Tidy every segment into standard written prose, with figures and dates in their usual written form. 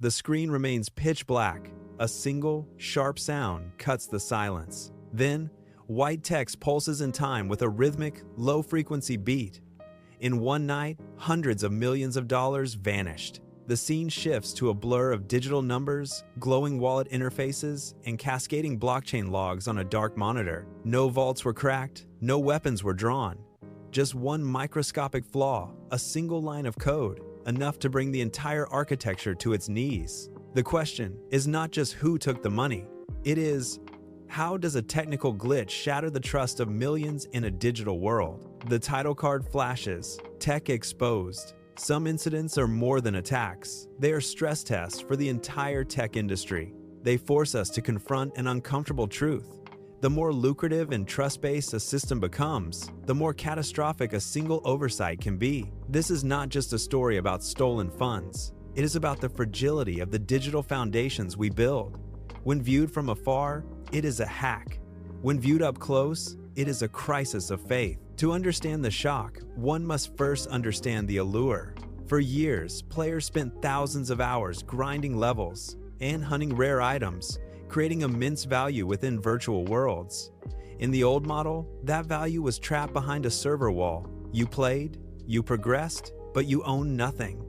The screen remains pitch black. A single, sharp sound cuts the silence. Then, white text pulses in time with a rhythmic, low-frequency beat. In one night, hundreds of millions of dollars vanished. The scene shifts to a blur of digital numbers, glowing wallet interfaces, and cascading blockchain logs on a dark monitor. No vaults were cracked, no weapons were drawn. Just one microscopic flaw, a single line of code, enough to bring the entire architecture to its knees. The question is not just who took the money, it is, how does a technical glitch shatter the trust of millions in a digital world? The title card flashes, Tech Exposed. Some incidents are more than attacks. They are stress tests for the entire tech industry. They force us to confront an uncomfortable truth. The more lucrative and trust-based a system becomes, the more catastrophic a single oversight can be. This is not just a story about stolen funds. It is about the fragility of the digital foundations we build. When viewed from afar, it is a hack. When viewed up close, it is a crisis of faith. To understand the shock, one must first understand the allure. For years, players spent thousands of hours grinding levels and hunting rare items, creating immense value within virtual worlds. In the old model, that value was trapped behind a server wall. You played, you progressed, but you owned nothing.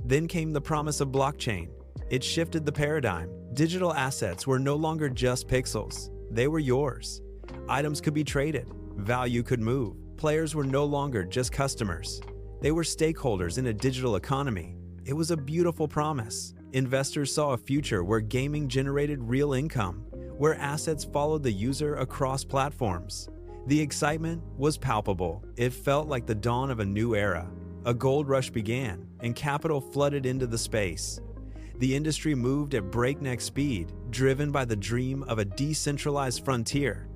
Then came the promise of blockchain. It shifted the paradigm. Digital assets were no longer just pixels. They were yours. Items could be traded. Value could move. Players were no longer just customers. They were stakeholders in a digital economy. It was a beautiful promise. Investors saw a future where gaming generated real income, where assets followed the user across platforms. The excitement was palpable. It felt like the dawn of a new era. A gold rush began, and capital flooded into the space. The industry moved at breakneck speed, driven by the dream of a decentralized frontier.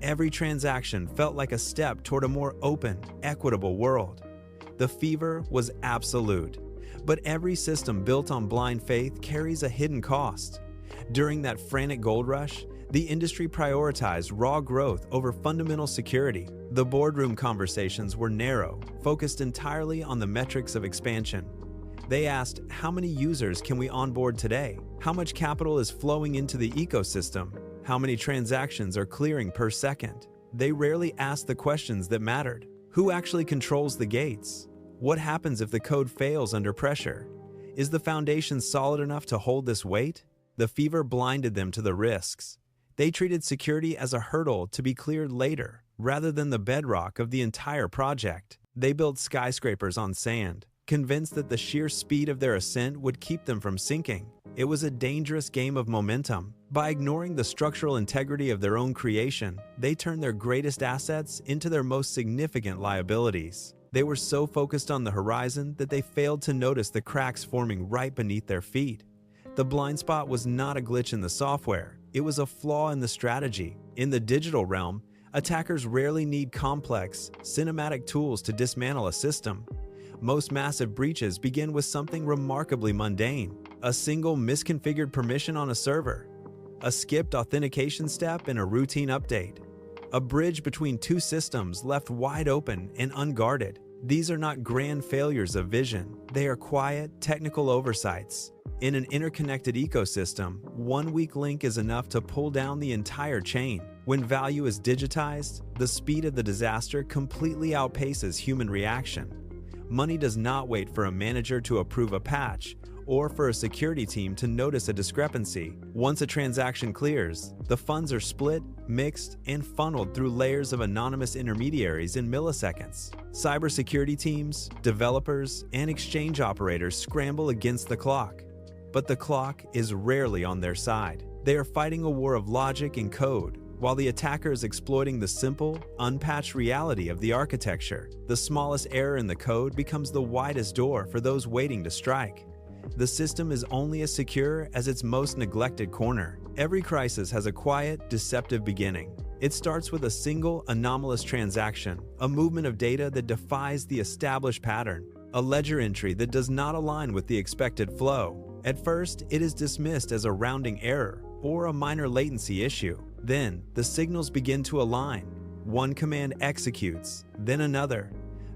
Every transaction felt like a step toward a more open, equitable world. The fever was absolute, but every system built on blind faith carries a hidden cost. During that frantic gold rush, the industry prioritized raw growth over fundamental security. The boardroom conversations were narrow, focused entirely on the metrics of expansion. They asked, how many users can we onboard today? How much capital is flowing into the ecosystem? How many transactions are clearing per second? They rarely asked the questions that mattered. Who actually controls the gates? What happens if the code fails under pressure? Is the foundation solid enough to hold this weight? The fever blinded them to the risks. They treated security as a hurdle to be cleared later, rather than the bedrock of the entire project. They built skyscrapers on sand, convinced that the sheer speed of their ascent would keep them from sinking. It was a dangerous game of momentum. By ignoring the structural integrity of their own creation, they turned their greatest assets into their most significant liabilities. They were so focused on the horizon that they failed to notice the cracks forming right beneath their feet. The blind spot was not a glitch in the software, it was a flaw in the strategy. In the digital realm, attackers rarely need complex, cinematic tools to dismantle a system. Most massive breaches begin with something remarkably mundane: a single misconfigured permission on a server, a skipped authentication step in a routine update, a bridge between two systems left wide open and unguarded. These are not grand failures of vision, they are quiet, technical oversights. In an interconnected ecosystem, one weak link is enough to pull down the entire chain. When value is digitized, the speed of the disaster completely outpaces human reaction. Money does not wait for a manager to approve a patch or for a security team to notice a discrepancy. Once a transaction clears, the funds are split, mixed, and funneled through layers of anonymous intermediaries in milliseconds. Cybersecurity teams, developers, and exchange operators scramble against the clock. But the clock is rarely on their side. They are fighting a war of logic and code, while the attacker is exploiting the simple, unpatched reality of the architecture. The smallest error in the code becomes the widest door for those waiting to strike. The system is only as secure as its most neglected corner. Every crisis has a quiet, deceptive beginning. It starts with a single, anomalous transaction, a movement of data that defies the established pattern, a ledger entry that does not align with the expected flow. At first, it is dismissed as a rounding error or a minor latency issue. Then, the signals begin to align. One command executes, then another.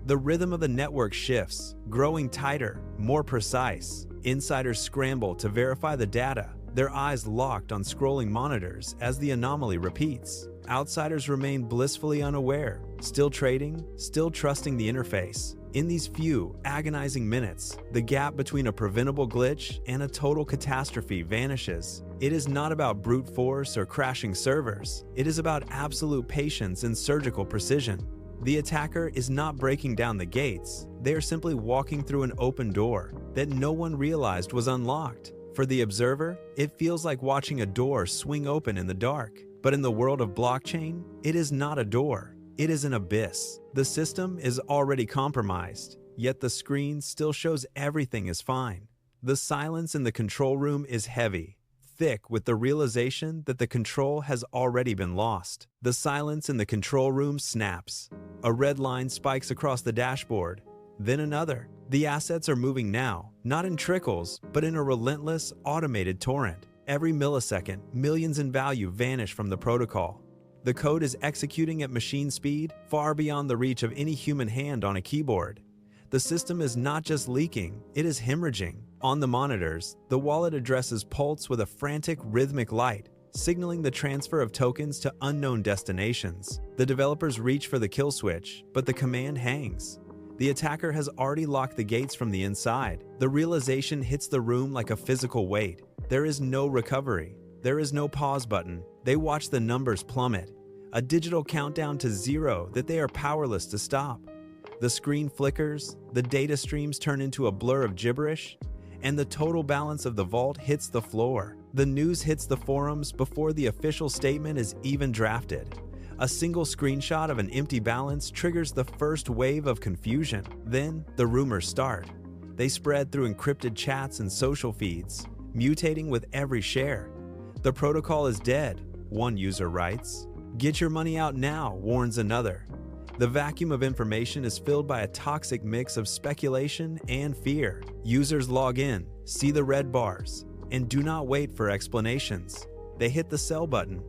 The rhythm of the network shifts, growing tighter, more precise. Insiders scramble to verify the data, their eyes locked on scrolling monitors as the anomaly repeats. Outsiders remain blissfully unaware, still trading, still trusting the interface. In these few, agonizing minutes, the gap between a preventable glitch and a total catastrophe vanishes. It is not about brute force or crashing servers. It is about absolute patience and surgical precision. The attacker is not breaking down the gates. They are simply walking through an open door that no one realized was unlocked. For the observer, it feels like watching a door swing open in the dark. But in the world of blockchain, it is not a door. It is an abyss. The system is already compromised, yet the screen still shows everything is fine. The silence in the control room is heavy, thick with the realization that the control has already been lost. The silence in the control room snaps. A red line spikes across the dashboard, then another. The assets are moving now, not in trickles, but in a relentless, automated torrent. Every millisecond, millions in value vanish from the protocol. The code is executing at machine speed, far beyond the reach of any human hand on a keyboard. The system is not just leaking, it is hemorrhaging. On the monitors, the wallet addresses pulse with a frantic, rhythmic light, signaling the transfer of tokens to unknown destinations. The developers reach for the kill switch, but the command hangs. The attacker has already locked the gates from the inside. The realization hits the room like a physical weight. There is no recovery. There is no pause button. They watch the numbers plummet, a digital countdown to zero that they are powerless to stop. The screen flickers, the data streams turn into a blur of gibberish, and the total balance of the vault hits the floor. The news hits the forums before the official statement is even drafted. A single screenshot of an empty balance triggers the first wave of confusion. Then, the rumors start. They spread through encrypted chats and social feeds, mutating with every share. The protocol is dead, one user writes. Get your money out now, warns another. The vacuum of information is filled by a toxic mix of speculation and fear. Users log in, see the red bars, and do not wait for explanations. They hit the sell button.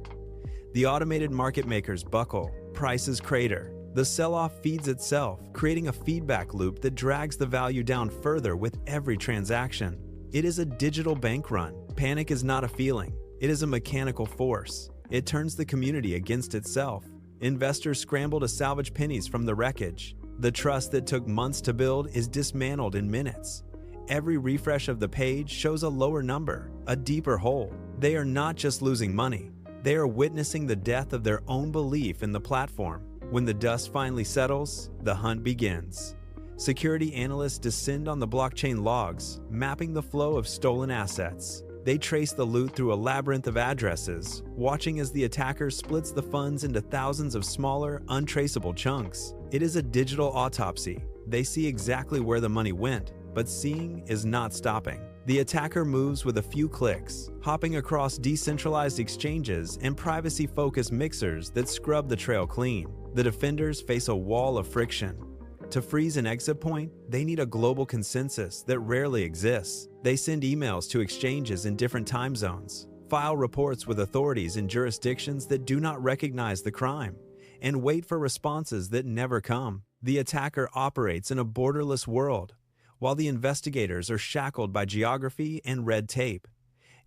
The automated market makers buckle, prices crater. The sell-off feeds itself, creating a feedback loop that drags the value down further with every transaction. It is a digital bank run. Panic is not a feeling. It is a mechanical force. It turns the community against itself. Investors scramble to salvage pennies from the wreckage. The trust that took months to build is dismantled in minutes. Every refresh of the page shows a lower number, a deeper hole. They are not just losing money. They are witnessing the death of their own belief in the platform. When the dust finally settles, the hunt begins. Security analysts descend on the blockchain logs, mapping the flow of stolen assets. They trace the loot through a labyrinth of addresses, watching as the attacker splits the funds into thousands of smaller, untraceable chunks. It is a digital autopsy. They see exactly where the money went, but seeing is not stopping. The attacker moves with a few clicks, hopping across decentralized exchanges and privacy-focused mixers that scrub the trail clean. The defenders face a wall of friction. To freeze an exit point, they need a global consensus that rarely exists. They send emails to exchanges in different time zones, file reports with authorities in jurisdictions that do not recognize the crime, and wait for responses that never come. The attacker operates in a borderless world, while the investigators are shackled by geography and red tape.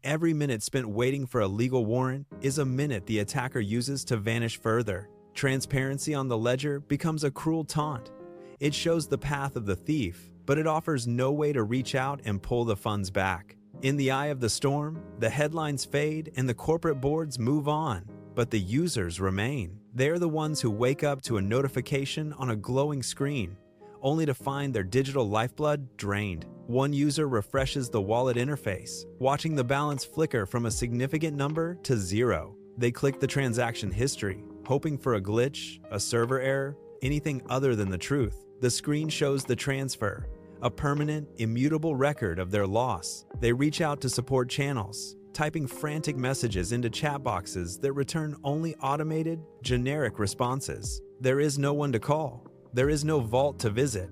Every minute spent waiting for a legal warrant is a minute the attacker uses to vanish further. Transparency on the ledger becomes a cruel taunt. It shows the path of the thief, but it offers no way to reach out and pull the funds back. In the eye of the storm, the headlines fade and the corporate boards move on, but the users remain. They're the ones who wake up to a notification on a glowing screen, only to find their digital lifeblood drained. One user refreshes the wallet interface, watching the balance flicker from a significant number to zero. They click the transaction history, hoping for a glitch, a server error, anything other than the truth. The screen shows the transfer, a permanent, immutable record of their loss. They reach out to support channels, typing frantic messages into chat boxes that return only automated, generic responses. There is no one to call. There is no vault to visit.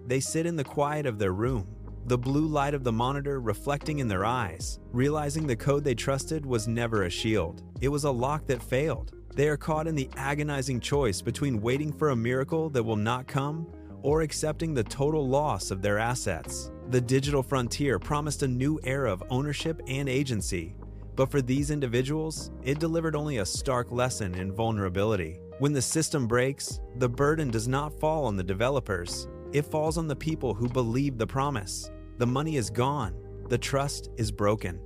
They sit in the quiet of their room, the blue light of the monitor reflecting in their eyes, realizing the code they trusted was never a shield. It was a lock that failed. They are caught in the agonizing choice between waiting for a miracle that will not come or accepting the total loss of their assets. The digital frontier promised a new era of ownership and agency, but for these individuals, it delivered only a stark lesson in vulnerability. When the system breaks, the burden does not fall on the developers. It falls on the people who believe the promise. The money is gone. The trust is broken.